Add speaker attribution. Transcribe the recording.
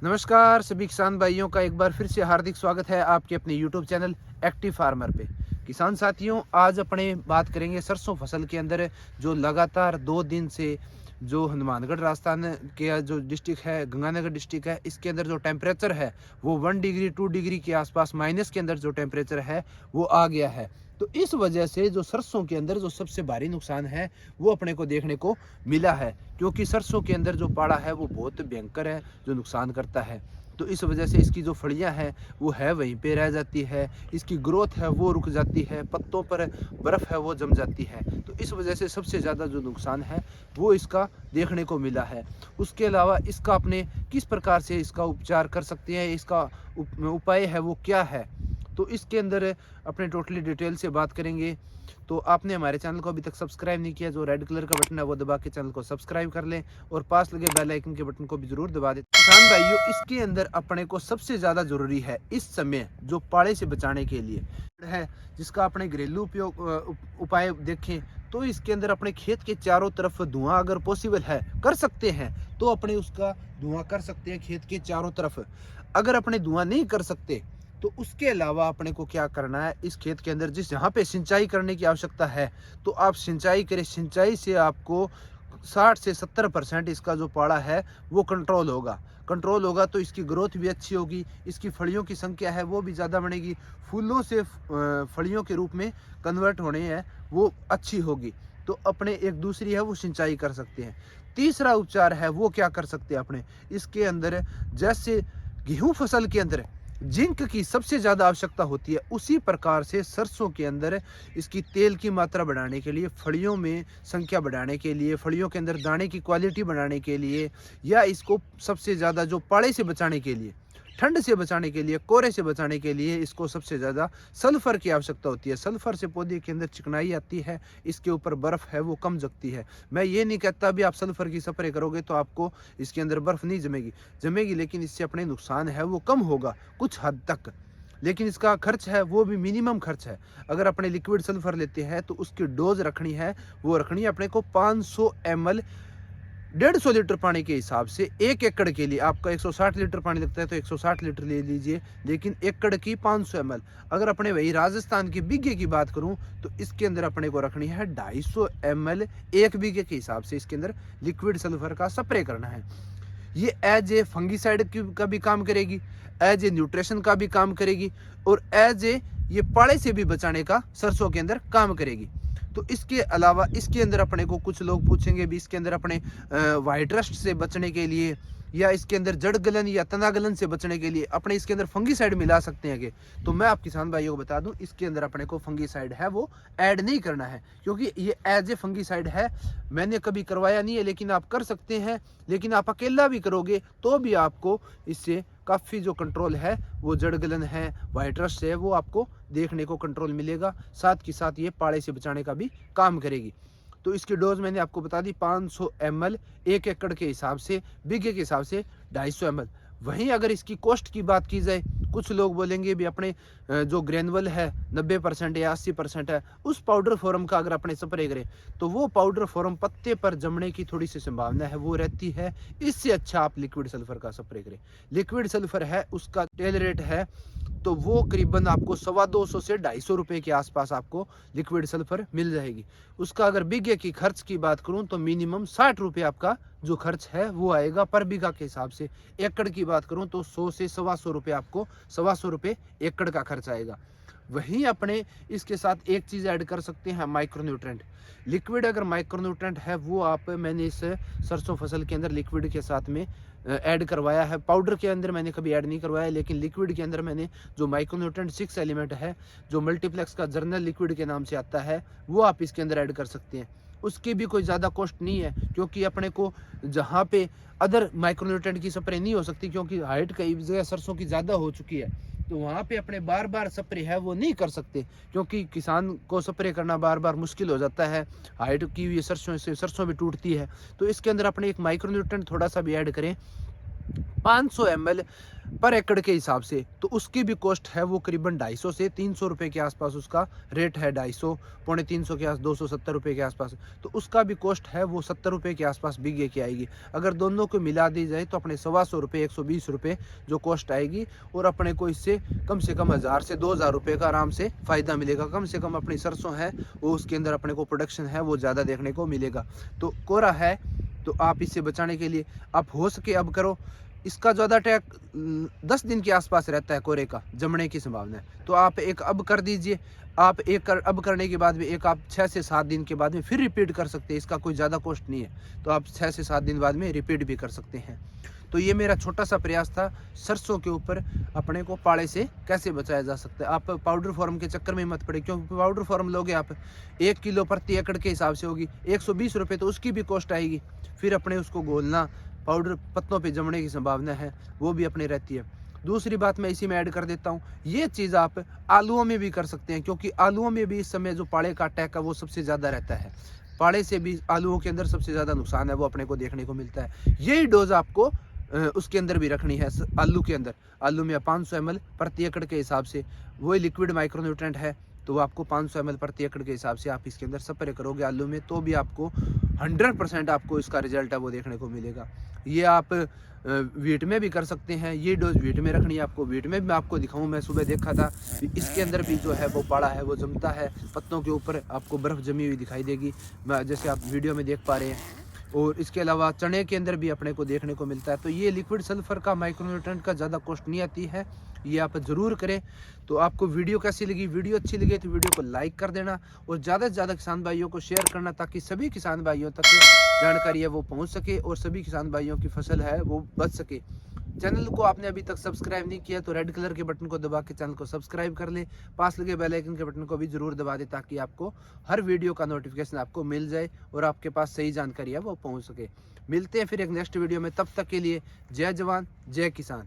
Speaker 1: नमस्कार सभी किसान भाइयों का एक बार फिर से हार्दिक स्वागत है आपके अपने YouTube चैनल एक्टिव फार्मर पे। किसान साथियों, आज अपने बात करेंगे सरसों फसल के अंदर जो लगातार 2 दिन से जो हनुमानगढ़ राजस्थान के जो डिस्ट्रिक्ट है, गंगानगर डिस्ट्रिक्ट है, इसके अंदर जो टेम्परेचर है वो 1 डिग्री 2 डिग्री के आसपास माइनस के अंदर जो टेम्परेचर है वो आ गया है। तो इस वजह से जो सरसों के अंदर जो सबसे भारी नुकसान है वो अपने को देखने को मिला है, क्योंकि सरसों के अंदर जो पाड़ा है वो बहुत भयंकर है, जो नुकसान करता है। तो इस वजह से इसकी जो फलियां हैं वो है वहीं पे रह जाती है, इसकी ग्रोथ है वो रुक जाती है, पत्तों पर बर्फ़ है वो जम जाती है। तो इस वजह से सबसे ज़्यादा जो नुकसान है वो इसका देखने को मिला है। उसके अलावा इसका अपने किस प्रकार से इसका उपचार कर सकते हैं, इसका उपाय है वो क्या है, तो इसके अंदर अपने टोटली डिटेल से बात करेंगे। तो आपने हमारे चैनल को अभी तक सब्सक्राइब नहीं किया, जो रेड कलर का बटन है वो दबा के चैनल को सब्सक्राइब कर लें और पास लगे बेल आइकन के बटन को भी जरूर दबा दें। किसान भाइयों, इसके अंदर अपने को सबसे ज़्यादा जरूरी है इस समय जो पाड़े से बचाने के लिए है, जिसका अपने घरेलू उपयोग उपाय देखें तो इसके अंदर अपने खेत के चारों तरफ धुआं अगर पॉसिबल है कर सकते हैं तो अपने उसका धुआं कर सकते हैं खेत के चारों तरफ। अगर अपने धुआं नहीं कर सकते तो उसके अलावा अपने को क्या करना है, इस खेत के अंदर जिस जहाँ पे सिंचाई करने की आवश्यकता है तो आप सिंचाई करें। सिंचाई से आपको 60 से 70% इसका जो पाड़ा है वो कंट्रोल होगा तो इसकी ग्रोथ भी अच्छी होगी, इसकी फलियों की संख्या है वो भी ज़्यादा बढ़ेगी, फूलों से फलियों के रूप में कन्वर्ट होने हैं वो अच्छी होगी। तो अपने एक दूसरी है वो सिंचाई कर सकते हैं। तीसरा उपचार है वो क्या कर सकते हैं अपने, इसके अंदर जैसे गेहूं फसल के अंदर जिंक की सबसे ज़्यादा आवश्यकता होती है, उसी प्रकार से सरसों के अंदर इसकी तेल की मात्रा बढ़ाने के लिए, फलियों में संख्या बढ़ाने के लिए, फलियों के अंदर दाने की क्वालिटी बढ़ाने के लिए, या इसको सबसे ज़्यादा जो पाड़े से बचाने के लिए, ठंड से बचाने के लिए, कोहरे से बचाने के लिए इसको सबसे ज़्यादा सल्फर की आवश्यकता होती है। सल्फर से पौधे के अंदर चिकनाई आती है, इसके ऊपर बर्फ़ है वो कम जमती है। मैं ये नहीं कहता भी आप सल्फर की स्प्रे करोगे तो आपको इसके अंदर बर्फ़ नहीं जमेगी, लेकिन इससे अपने नुकसान है वो कम होगा कुछ हद तक, लेकिन इसका खर्च है वो भी मिनिमम खर्च है। अगर अपने लिक्विड सल्फर लेते हैं तो उसकी डोज रखनी है वो रखनी है अपने को 500 ml 150 लीटर पानी के हिसाब से। 1 एकड़ के लिए आपका 160 लीटर पानी लगता है तो 160 लीटर ले लीजिए, लेकिन एकड़ की 500 ml। अगर अपने वही राजस्थान के बीघे की बात करूं तो इसके अंदर अपने को रखनी है 250 ml 1 बीघे के हिसाब से इसके अंदर लिक्विड सल्फर का स्प्रे करना है। ये एज ए फंगीसाइड का भी काम करेगी, एज ए न्यूट्रिशन का भी काम करेगी और एज ए ये पाड़े से भी बचाने का सरसों के अंदर काम करेगी। तो इसके अलावा इसके अंदर अपने को कुछ लोग पूछेंगे भी इसके अंदर अपने वाइट रस्ट से बचने के लिए या इसके अंदर जड़ गलन या तना गलन से बचने के लिए अपने इसके अंदर फंगीसाइड मिला सकते हैं कि, तो मैं आप किसान भाइयों को बता दूं इसके अंदर अपने को फंगीसाइड है वो ऐड नहीं करना है, क्योंकि ये एज ए फंगीसाइड है। मैंने कभी करवाया नहीं है लेकिन आप कर सकते हैं, लेकिन आप अकेला भी करोगे तो भी आपको इससे काफ़ी जो कंट्रोल है वो जड़ गलन है, वाइट रस्ट है वो आपको देखने को कंट्रोल मिलेगा। साथ के साथ ये पाड़े से बचाने का भी काम करेगी। तो इसकी डोज मैंने आपको बता दी 500 ml 1 एकड़ के हिसाब से, बीघे के हिसाब से 250 ml। वहीं अगर इसकी कॉस्ट की बात की जाए, कुछ लोग बोलेंगे भी अपने जो ग्रेनुअल है 90% या 80% है, उस पाउडर फॉर्म का अगर अपने स्प्रे करें तो वो पाउडर फॉर्म पत्ते पर जमने की थोड़ी सी संभावना है वो रहती है। इससे अच्छा आप लिक्विड सल्फर का स्प्रे करें। लिक्विड सल्फर है उसका टेल रेट है तो वो करीबन आपको 250 से 250 रुपये के आसपास आपको लिक्विड सल्फर मिल जाएगी। उसका अगर बीघे की खर्च की बात करूं तो मिनिमम 60 रुपये आपका जो खर्च है वो आएगा पर बीघा के हिसाब से। एकड़ की बात करूं तो 100 से 125 रुपये आपको 125 रुपये एकड़ का खर्च आएगा। वहीं अपने इसके साथ एक चीज़ ऐड कर सकते हैं माइक्रोन्यूट्रेंट। लिक्विड अगर माइक्रोन्यूट्रेंट है वो आप मैंने इस सरसों फसल के अंदर लिक्विड के साथ में ऐड करवाया है। पाउडर के अंदर मैंने कभी ऐड नहीं करवाया, लेकिन लिक्विड के अंदर मैंने जो माइक्रोन्यूट्रेंट 6 एलिमेंट है जो मल्टीप्लेक्स का जर्नल लिक्विड के नाम से आता है वो आप इसके अंदर ऐड कर सकते हैं। उसकी भी कोई ज़्यादा कॉस्ट नहीं है, क्योंकि अपने को जहाँ पे अदर माइक्रोन्यूट्रेंट की स्प्रे नहीं हो सकती क्योंकि हाइट कई जगह सरसों की ज़्यादा हो चुकी है, तो वहाँ पे अपने बार बार स्प्रे है वो नहीं कर सकते, क्योंकि किसान को स्प्रे करना बार बार मुश्किल हो जाता है। हाइट की हुई सरसों से सरसों भी टूटती है। तो इसके अंदर अपने एक माइक्रोन्यूट्रेंट थोड़ा सा भी ऐड करें। 500 ml पर एकड़ के हिसाब से, तो उसकी भी कॉस्ट है वो करीबन 250 से 300 रुपये के आसपास उसका रेट है। 250 पौने 300 के आस 270 रुपये के आसपास, तो उसका भी कॉस्ट है वो 70 रुपये के आसपास बीघे की आएगी। अगर दोनों को मिला दी जाए तो अपने 125 रुपये 120 रुपये जो कॉस्ट आएगी, और अपने को इससे कम से कम 1000 से 2000 रुपये का आराम से फ़ायदा मिलेगा। कम से कम अपनी सरसों है वो उसके अंदर अपने को प्रोडक्शन है वो ज़्यादा देखने को मिलेगा। तो कोरा है तो आप इससे बचाने के लिए आप हो सके अब करो। इसका ज़्यादा अटैक 10 दिन के आसपास रहता है कोरे का, जमने की संभावना है, तो आप एक अब कर दीजिए। आप अब करने के बाद भी एक आप 6 से 7 दिन के बाद में फिर रिपीट कर सकते हैं। इसका कोई ज़्यादा कॉस्ट नहीं है, तो आप 6 से 7 दिन बाद में रिपीट भी कर सकते हैं। तो ये मेरा छोटा सा प्रयास था सरसों के ऊपर अपने को पाले से कैसे बचाया जा सकता है। आप पाउडर फॉर्म के चक्कर में मत पड़े, क्योंकि पाउडर फॉर्म लोगे आप 1 किलो प्रति एकड़ के हिसाब से होगी 120 रुपये, तो उसकी भी कॉस्ट आएगी। फिर अपने उसको घोलना, पाउडर पत्तों पे जमने की संभावना है वो भी अपनी रहती है। दूसरी बात मैं इसी में ऐड कर देता हूँ, ये चीज़ आप आलूओं में भी कर सकते हैं, क्योंकि आलूओं में भी इस समय जो पाले का अटैक है वो सबसे ज़्यादा रहता है। पाले से भी आलूओं के अंदर सबसे ज़्यादा नुकसान है वो अपने को देखने को मिलता है। यही डोज आपको उसके अंदर भी रखनी है। आलू के अंदर, आलू में 500 ml प्रति एकड़ के हिसाब से, वही लिक्विड माइक्रोन्यूट्रेंट है, तो वो आपको 500 ml प्रति एकड़ के हिसाब से आप इसके अंदर स्प्रे करोगे आलू में, तो भी आपको 100% आपको इसका रिजल्ट है वो देखने को मिलेगा। ये आप वीट में भी कर सकते हैं। ये डोज वीट में रखनी है आपको। वीट में भी मैं आपको दिखाऊं, मैं सुबह देखा था, इसके अंदर भी जो है वो पाड़ा है वो जमता है, पत्तों के ऊपर आपको बर्फ़ जमी हुई दिखाई देगी, जैसे आप वीडियो में देख पा रहे हैं। और इसके अलावा चने के अंदर भी अपने को देखने को मिलता है। तो ये लिक्विड सल्फर का माइक्रोन्यूट्रेंट का ज़्यादा कॉस्ट नहीं आती है, ये आप ज़रूर करें। तो आपको वीडियो कैसी लगी? वीडियो अच्छी लगी तो वीडियो को लाइक कर देना, और ज़्यादा से ज़्यादा किसान भाइयों को शेयर करना, ताकि सभी किसान भाइयों तक जानकारी है वो पहुँच सके और सभी किसान भाइयों की फसल है वो बच सके। चैनल को आपने अभी तक सब्सक्राइब नहीं किया तो रेड कलर के बटन को दबा के चैनल को सब्सक्राइब कर ले, पास लगे बेल आइकन के बटन को भी जरूर दबा दे, ताकि आपको हर वीडियो का नोटिफिकेशन आपको मिल जाए और आपके पास सही जानकारी है वो पहुंच सके। मिलते हैं फिर एक नेक्स्ट वीडियो में, तब तक के लिए जय जवान जय किसान।